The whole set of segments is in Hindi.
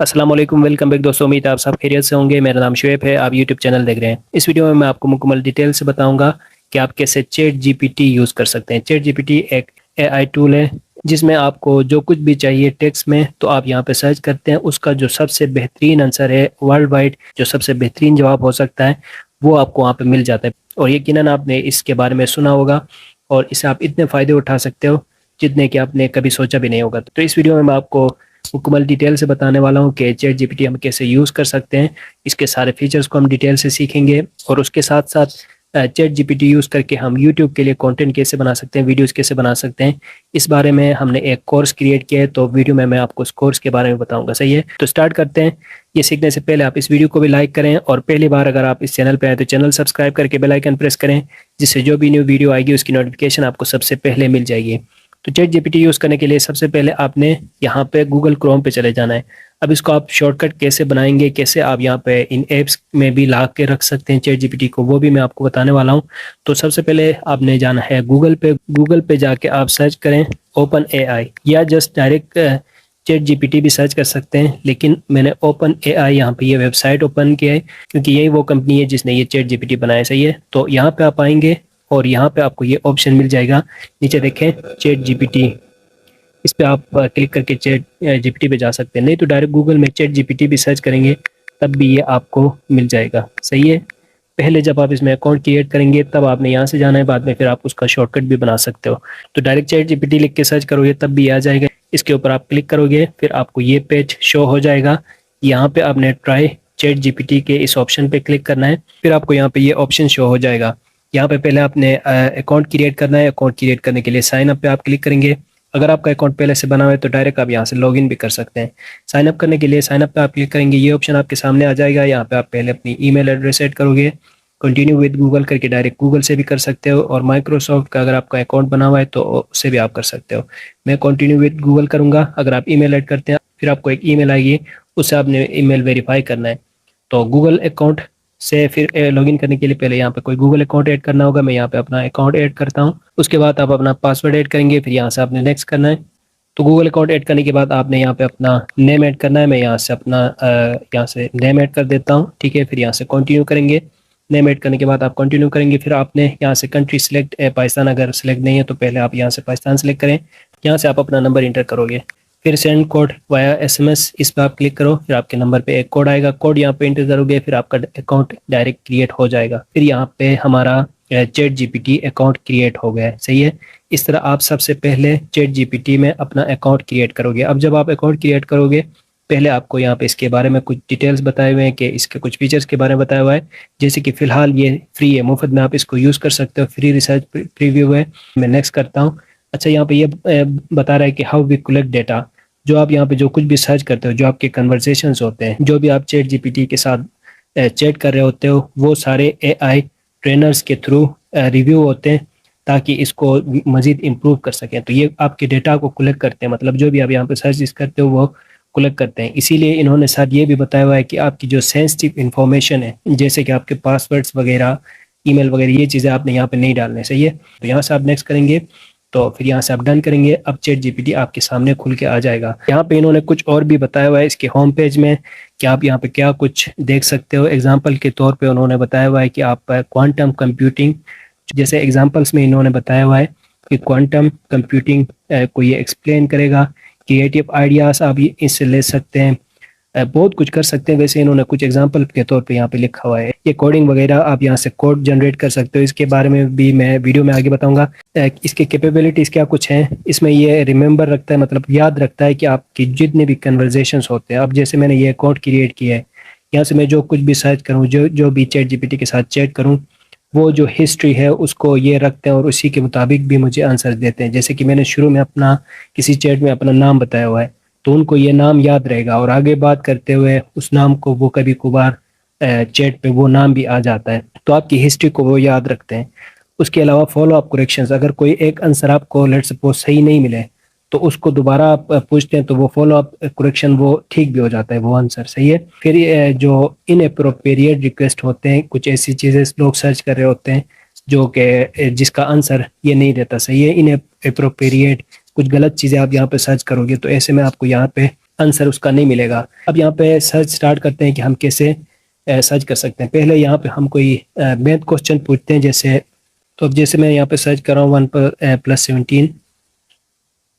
अस्सलाम वालेकुम, वेलकम बैक दोस्तों। उम्मीद है आप सब खैरियत से होंगे। मेरा नाम शुएब है, आप यूट्यूब चैनल देख रहे हैं। इस वीडियो में मैं आपको मुकम्मल डिटेल से बताऊंगा कि आप कैसे चैट जीपीटी यूज़ कर सकते हैं। चैट जीपीटी एक एआई टूल है जिसमें आपको जो कुछ भी चाहिए टेक्स्ट में तो आप यहाँ पे सर्च करते हैं, उसका जो सबसे बेहतरीन आंसर है वर्ल्ड वाइड, जो सबसे बेहतरीन जवाब हो सकता है वो आपको वहाँ पे मिल जाता है। और यकीनन आपने इसके बारे में सुना होगा और इससे आप इतने फ़ायदे उठा सकते हो जितने कि आपने कभी सोचा भी नहीं होगा। तो इस वीडियो में मैं आपको मुकम्मल डिटेल से बताने वाला हूँ कि चैट जीपीटी हम कैसे यूज़ कर सकते हैं। इसके सारे फीचर्स को हम डिटेल से सीखेंगे और उसके साथ साथ चैट जीपीटी यूज़ करके हम यूट्यूब के लिए कंटेंट कैसे बना सकते हैं, वीडियोस कैसे बना सकते हैं, इस बारे में हमने एक कोर्स क्रिएट किया है। तो वीडियो में मैं आपको उस कोर्स के बारे में बताऊंगा। सही है, तो स्टार्ट करते हैं। ये सीखने से पहले आप इस वीडियो को भी लाइक करें और पहली बार अगर आप इस चैनल पर आए तो चैनल सब्सक्राइब करके बेल आइकन प्रेस करें, जिससे जो भी न्यू वीडियो आएगी उसकी नोटिफिकेशन आपको सबसे पहले मिल जाएगी। तो चैट जीपीटी यूज़ करने के लिए सबसे पहले आपने यहाँ पे गूगल क्रोम पे चले जाना है। अब इसको आप शॉर्टकट कैसे बनाएंगे, कैसे आप यहाँ पे इन एप्स में भी ला के रख सकते हैं चैट जीपीटी को, वो भी मैं आपको बताने वाला हूँ। तो सबसे पहले आपने जाना है गूगल पे जाके आप सर्च करें ओपन एआई, या जस्ट डायरेक्ट चैट जीपीटी भी सर्च कर सकते हैं, लेकिन मैंने ओपन एआई यहाँ पे ये वेबसाइट ओपन किया है क्योंकि यही वो कंपनी है जिसने ये चैट जीपीटी बनाया। सही है, तो यहाँ पे आप आएंगे और यहाँ पे आपको ये ऑप्शन मिल जाएगा, नीचे देखें चैट जीपीटी, इस पे आप क्लिक करके चैट जीपीटी पे जा सकते हैं। नहीं तो डायरेक्ट गूगल में चैट जीपीटी भी सर्च करेंगे तब भी ये आपको मिल जाएगा। सही है, पहले जब आप इसमें अकाउंट क्रिएट करेंगे तब आपने यहाँ से जाना है, बाद में फिर आप उसका शॉर्टकट भी बना सकते हो। तो डायरेक्ट चैट जीपीटी लिख के सर्च करोगे तब भी आ जाएगा। इसके ऊपर आप क्लिक करोगे फिर आपको ये पेज शो हो जाएगा। यहाँ पे आपने ट्राई चैट जीपीटी के इस ऑप्शन पे क्लिक करना है, फिर आपको यहाँ पे ये ऑप्शन शो हो जाएगा। यहाँ पे पहले आपने अकाउंट क्रिएट करना है। अकाउंट क्रिएट करने के लिए साइन अप पे आप क्लिक करेंगे। अगर आपका अकाउंट पहले से बना हुआ है तो डायरेक्ट आप यहाँ से लॉगिन भी कर सकते हैं। साइन अप करने के लिए साइन अप पे आप क्लिक करेंगे, ये ऑप्शन आपके सामने आ जाएगा। यहाँ पे आप पहले अपनी ईमेल एड्रेस सेट करोगे, कंटिन्यू विद गूगल करके डायरेक्ट गूगल से भी कर सकते हो, और माइक्रोसॉफ्ट का अगर आपका अकाउंट बना हुआ है तो उससे भी आप कर सकते हो। मैं कंटिन्यू विद गूगल करूँगा। अगर आप ईमेल ऐड करते हैं फिर आपको एक ईमेल आएगी, उससे आपने ईमेल वेरीफाई करना है। तो गूगल अकाउंट से फिर लॉगिन करने के लिए पहले यहाँ पे कोई गूगल अकाउंट ऐड करना होगा। मैं यहाँ पे अपना अकाउंट ऐड करता हूँ। उसके बाद आप अपना पासवर्ड ऐड करेंगे, फिर यहाँ से आपने नेक्स्ट करना है। तो गूगल अकाउंट ऐड करने के बाद आपने यहाँ पे अपना नेम ऐड करना है। मैं यहाँ से अपना यहाँ से नेम ऐड कर देता हूँ। ठीक है, फिर यहाँ से कंटिन्यू करेंगे। नेम ऐड करने के बाद आप कंटिन्यू करेंगे, फिर आपने यहाँ से कंट्री सिलेक्ट पाकिस्तान अगर सिलेक्ट नहीं है तो पहले आप यहाँ से पाकिस्तान सिलेक्ट करें। यहाँ से आप अपना नंबर इंटर करोगे, फिर सेंड कोड वाया एसएमएस, इस पर आप क्लिक करो, फिर आपके नंबर पे एक कोड आएगा, कोड यहाँ पे इंटर करोगे, फिर आपका अकाउंट डायरेक्ट क्रिएट हो जाएगा। फिर यहाँ पे हमारा चैट जीपीटी अकाउंट क्रिएट हो गया है। सही है, इस तरह आप सबसे पहले चैट जीपीटी में अपना अकाउंट क्रिएट करोगे। अब जब आप अकाउंट क्रिएट करोगे पहले आपको यहाँ पे इसके बारे में कुछ डिटेल्स बताए हुए हैं कि इसके कुछ फीचर्स के बारे में बताया हुआ है, जैसे कि फ़िलहाल ये फ्री है, मुफ्त में आप इसको यूज़ कर सकते हो, फ्री रिसर्च प्रीव्यू है। मैं नेक्स्ट करता हूँ। अच्छा, यहाँ पे ये बता रहा है कि हाउ वी कलेक्ट डेटा। जो आप यहाँ पे जो कुछ भी सर्च करते हो, जो आपके कन्वर्सेशंस होते हैं, जो भी आप चैट जीपीटी के साथ चैट कर रहे होते हो, वो सारे एआई ट्रेनर्स के थ्रू रिव्यू होते हैं ताकि इसको मज़ीद इम्प्रूव कर सकें। तो ये आपके डेटा को कलेक्ट करते हैं, मतलब जो भी आप यहाँ पे सर्च करते हो वो कलेक्ट करते हैं। इसीलिए इन्होंने साथ ये भी बताया हुआ है कि आपकी जो सेंसिटिव इन्फॉर्मेशन है, जैसे कि आपके पासवर्ड्स वगैरह, ईमेल वगैरह, ये चीज़ें आपने यहाँ पे नहीं डालने। सही है, तो यहाँ से आप नेक्स्ट करेंगे, तो फिर यहाँ से आप डन करेंगे। अब चैट जीपीटी आपके सामने खुल के आ जाएगा। यहाँ पे इन्होंने कुछ और भी बताया हुआ है इसके होम पेज में कि आप यहाँ पे क्या कुछ देख सकते हो। एग्जाम्पल के तौर पे उन्होंने बताया हुआ है कि आप क्वांटम कंप्यूटिंग, जैसे एग्जाम्पल्स में इन्होंने बताया हुआ है कि क्वांटम कंप्यूटिंग को ये एक्सप्लेन करेगा। क्रिएटिव आइडियाज़ आप इससे ले सकते हैं, बहुत कुछ कर सकते हैं। वैसे इन्होंने कुछ एग्जांपल के तौर पे यहाँ पे लिखा हुआ है। ये कोडिंग वगैरह आप यहाँ से कोड जनरेट कर सकते हो, इसके बारे में भी मैं वीडियो में आगे बताऊंगा। इसके कैपेबिलिटीज़ क्या कुछ हैं। इसमें ये रिमेंबर रखता है, मतलब याद रखता है कि आपकी जितने भी कन्वर्जेशंस होते हैं। अब जैसे मैंने ये अकाउंट क्रिएट किया है, यहाँ से मैं जो कुछ भी सर्च करूँ, जो भी चैट जीपीटी के साथ चैट करूँ, वो जो हिस्ट्री है उसको ये रखते हैं और उसी के मुताबिक भी मुझे आंसर देते हैं। जैसे कि मैंने शुरू में अपना किसी चैट में अपना नाम बताया हुआ है तो उनको ये नाम याद रहेगा, और आगे बात करते हुए उस नाम को वो कभी कभार चैट पे वो नाम भी आ जाता है, तो आपकी हिस्ट्री को वो याद रखते हैं। उसके अलावा फॉलो अप करेक्शंस, अगर कोई एक आंसर आपको लेट्स सपोज सही नहीं मिले तो उसको दोबारा आप पूछते हैं तो वो फॉलो अप करेक्शन वो ठीक भी हो जाता है, वो आंसर। सही है, फिर जो इनएप्रोप्रिएट रिक्वेस्ट होते हैं, कुछ ऐसी चीज़ें लोग सर्च कर रहे होते हैं जो कि जिसका आंसर ये नहीं देता। सही है, इनएप्रोप्रिएट कुछ गलत चीज़ें आप यहाँ पे सर्च करोगे तो ऐसे में आपको यहाँ पे आंसर उसका नहीं मिलेगा। अब यहाँ पे सर्च स्टार्ट करते हैं कि हम कैसे सर्च कर सकते हैं। पहले यहाँ पे हम कोई मैथ क्वेश्चन पूछते हैं, जैसे तो अब जैसे मैं यहाँ पे सर्च कर रहा हूँ 1+17,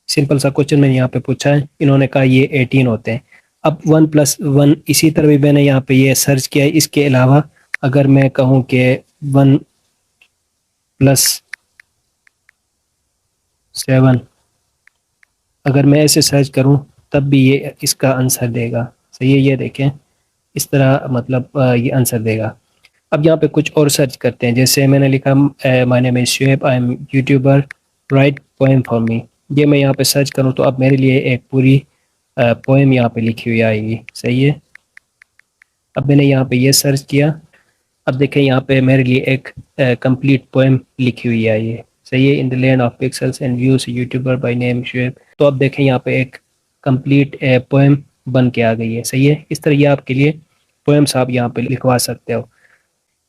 सिंपल सा क्वेश्चन मैंने यहाँ पे पूछा है, इन्होंने कहा ये 18 होते हैं। अब 1+1 इसी तरह भी मैंने यहाँ पे ये सर्च किया है। इसके अलावा अगर मैं कहूँ कि 1+7, अगर मैं ऐसे सर्च करूँ तब भी ये इसका आंसर देगा। सही है, ये देखें इस तरह मतलब ये आंसर देगा। अब यहाँ पे कुछ और सर्च करते हैं, जैसे मैंने लिखा my name is Shoaib, I am YouTuber, right poem for me. ये मैं यहाँ पे सर्च करूँ तो अब मेरे लिए एक पूरी पोएम यहाँ पे लिखी हुई आएगी। सही है, अब मैंने यहाँ पे ये सर्च किया, अब देखें यहाँ पे मेरे लिए एक कंप्लीट पोएम लिखी हुई है ये। सही है, in the land of pixels and views YouTuber by name Shoaib. तो अब देखें यहाँ पे एक कंप्लीट पोएम बन के आ गई है। सही है, इस तरह ये आपके लिए पोएम्स आप यहाँ पे लिखवा सकते हो।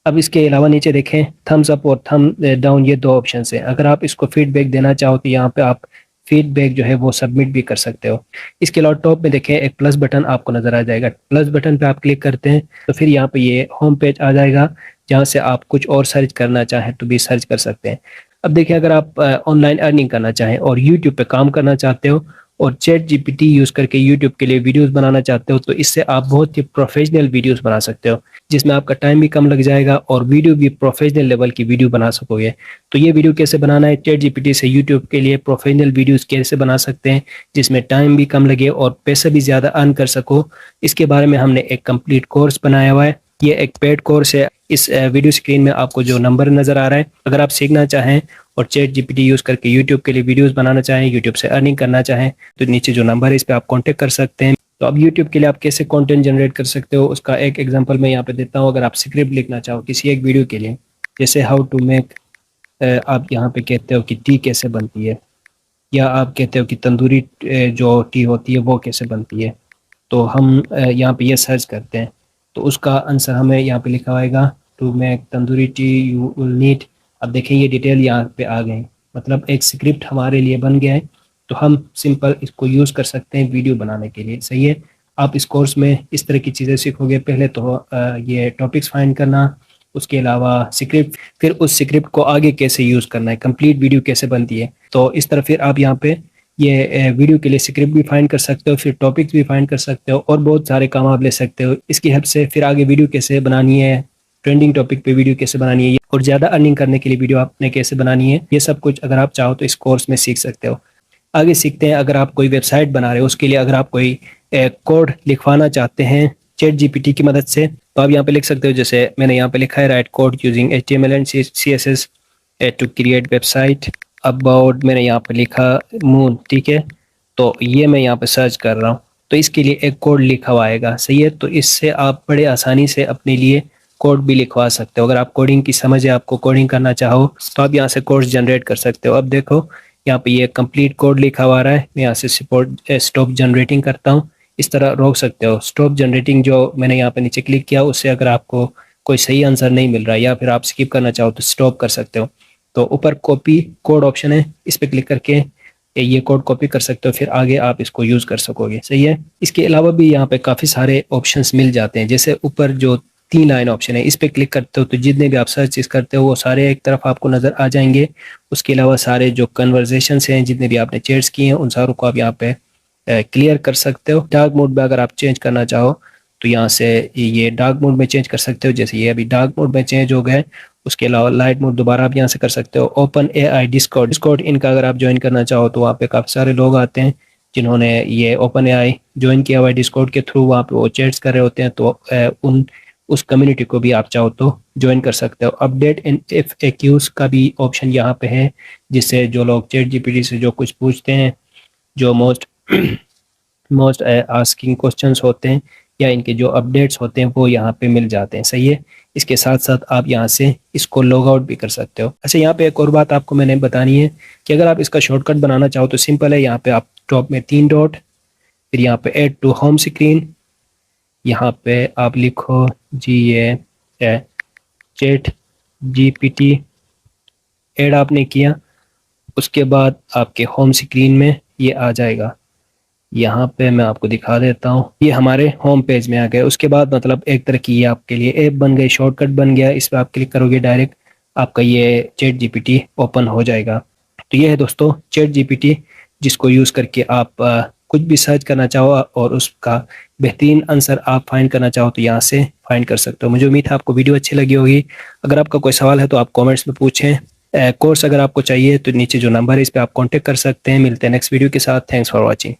अब इसके अलावा नीचे देखें थम्स अप और थम डाउन, ये दो ऑप्शन है। अगर आप इसको फीडबैक देना चाहो तो यहाँ पे आप फीडबैक जो है वो सबमिट भी कर सकते हो। इसके अलावा टॉप में देखें एक प्लस बटन आपको नजर आ जाएगा, प्लस बटन पे आप क्लिक करते हैं तो फिर यहाँ पे ये होम पेज आ जाएगा, जहाँ से आप कुछ और सर्च करना चाहें तो भी सर्च कर सकते हैं। अब देखिए, अगर आप ऑनलाइन अर्निंग करना चाहें और यूट्यूब पे काम करना चाहते हो और चैट जीपीटी यूज़ करके यूट्यूब के लिए वीडियोस बनाना चाहते हो, तो इससे आप बहुत ही प्रोफेशनल वीडियोस बना सकते हो, जिसमें आपका टाइम भी कम लग जाएगा और वीडियो भी प्रोफेशनल लेवल की वीडियो बना सकोगे। तो ये वीडियो कैसे बनाना है, चैट जीपीटी से यूट्यूब के लिए प्रोफेशनल वीडियोस कैसे बना सकते हैं जिसमें टाइम भी कम लगे और पैसा भी ज़्यादा अर्न कर सको, इसके बारे में हमने एक कंप्लीट कोर्स बनाया हुआ है। ये एक पेड कोर्स है। इस वीडियो स्क्रीन में आपको जो नंबर नज़र आ रहा है, अगर आप सीखना चाहें और चैट जीपीटी यूज़ करके यूट्यूब के लिए वीडियोस बनाना चाहें, यूट्यूब से अर्निंग करना चाहें, तो नीचे जो नंबर है इस पर आप कांटेक्ट कर सकते हैं। तो अब यूट्यूब के लिए आप कैसे कंटेंट जनरेट कर सकते हो उसका एक एग्जांपल मैं यहाँ पे देता हूँ। अगर आप स्क्रिप्ट लिखना चाहो किसी एक वीडियो के लिए, जैसे हाउ टू मेक, आप यहाँ पे कहते हो कि टी कैसे बनती है, या आप कहते हो कि तंदूरी जो टी होती है वो कैसे बनती है, तो हम यहाँ पे ये सर्च करते हैं तो उसका आंसर हमें यहाँ पे लिखा होगा, to make tandoori tea you will need. अब देखें ये डिटेल यहाँ पे आ गए, मतलब एक स्क्रिप्ट हमारे लिए बन गया है। तो हम सिंपल इसको यूज़ कर सकते हैं वीडियो बनाने के लिए। सही है, आप इस कोर्स में इस तरह की चीज़ें सीखोगे। पहले तो ये टॉपिक्स फाइंड करना, उसके अलावा स्क्रिप्ट, फिर उस स्क्रिप्ट को आगे कैसे यूज़ करना है, कंप्लीट वीडियो कैसे बनती है। तो इस तरह फिर आप यहाँ पे ये वीडियो के लिए स्क्रिप्ट भी फाइंड कर सकते हो, फिर टॉपिक्स भी फाइंड कर सकते हो और बहुत सारे काम आप ले सकते हो इसकी हेल्प से। फिर आगे वीडियो कैसे बनानी है, ट्रेंडिंग टॉपिक पे वीडियो कैसे बनानी है और ज़्यादा अर्निंग करने के लिए वीडियो आपने कैसे बनानी है, ये सब कुछ अगर आप चाहो तो इस कोर्स में सीख सकते हो। आगे सीखते हैं, अगर आप कोई वेबसाइट बना रहे हो उसके लिए अगर आप कोई कोड लिखवाना चाहते हैं चैट जीपीटी की मदद से, तो आप यहाँ पे लिख सकते हो। जैसे मैंने यहाँ पे लिखा है write code using HTML and CSS to create website about, मैंने यहाँ पे लिखा मून। ठीक है, तो ये मैं यहाँ पे सर्च कर रहा हूँ तो इसके लिए एक कोड लिखा हुआ आएगा। सही है, तो इससे आप बड़े आसानी से अपने लिए कोड भी लिखवा सकते हो। अगर आप कोडिंग की समझ है, आपको कोडिंग करना चाहो तो आप यहाँ से कोड्स जनरेट कर सकते हो। अब देखो यहाँ पे ये कंप्लीट कोड लिखा हुआ रहा है, मैं यहाँ से स्टॉप जनरेटिंग करता हूँ। इस तरह रोक सकते हो स्टॉप जनरेटिंग, जो मैंने यहाँ पे नीचे क्लिक किया उससे अगर आपको कोई सही आंसर नहीं मिल रहा है या फिर आप स्किप करना चाहो तो स्टॉप कर सकते हो। तो ऊपर कॉपी कोड ऑप्शन है, इस पर क्लिक करके ये कोड कॉपी कर सकते हो, फिर आगे आप इसको यूज़ कर सकोगे। सही है, इसके अलावा भी यहाँ पे काफ़ी सारे ऑप्शंस मिल जाते हैं। जैसे ऊपर जो 3 लाइन ऑप्शन है इस पर क्लिक करते हो तो जितने भी आप सर्च करते हो वो सारे एक तरफ आपको नज़र आ जाएंगे। उसके अलावा सारे जो कन्वर्जेशन हैं, जितने भी आपने चैट्स किए हैं, उन सारों को आप यहाँ पे क्लियर कर सकते हो। डार्क मोड में अगर आप चेंज करना चाहो तो यहाँ से ये डार्क मोड में चेंज कर सकते हो, जैसे ये अभी डार्क मोड में चेंज हो गए। उसके अलावा लाइट मोड दोबारा आप यहाँ से कर सकते हो। ओपन AI डिस्कॉर्ड इनका अगर आप ज्वाइन करना चाहो तो वहाँ पे काफ़ी सारे लोग आते हैं जिन्होंने ये ओपन AI ज्वाइन किया हुआ है डिस्कॉर्ड के थ्रू, वहाँ पे वो चैट्स कर रहे होते हैं। तो उस कम्युनिटी को भी आप चाहो तो ज्वाइन कर सकते हो। अपडेट इन FAQs का भी ऑप्शन यहाँ पे है, जिससे जो लोग चैट जीपीटी से जो कुछ पूछते हैं, जो मोस्ट आस्किंग क्वेश्चंस होते हैं या इनके जो अपडेट्स होते हैं वो यहाँ पे मिल जाते हैं। सही है, इसके साथ साथ आप यहाँ से इसको लॉग आउट भी कर सकते हो। अच्छा, यहाँ पे एक और बात आपको मैंने बतानी है कि अगर आप इसका शॉर्टकट बनाना चाहो तो सिंपल है। यहाँ पे आप टॉप में 3 डॉट, फिर यहाँ पे ऐड टू होम स्क्रीन, यहाँ पे आप लिखो जी ये चैट जीपीटी, ऐड आपने किया, उसके बाद आपके होम स्क्रीन में ये आ जाएगा। यहाँ पे मैं आपको दिखा देता हूँ, ये हमारे होम पेज में आ गया। उसके बाद मतलब एक तरह की ये आपके लिए ऐप बन गई, शॉर्टकट बन गया। इस पर आप क्लिक करोगे डायरेक्ट आपका ये चैट जीपीटी ओपन हो जाएगा। तो ये है दोस्तों चैट जीपीटी, जिसको यूज़ करके आप कुछ भी सर्च करना चाहो और उसका बेहतरीन आंसर आप फाइंड करना चाहो तो यहाँ से फाइंड कर सकते हो। मुझे उम्मीद है आपको वीडियो अच्छी लगी होगी। अगर आपका कोई सवाल है तो आप कमेंट्स में पूछें। कोर्स अगर आपको चाहिए तो नीचे जो नंबर है इस पर आप कांटेक्ट कर सकते हैं। मिलते हैं नेक्स्ट वीडियो के साथ। Thanks for watching.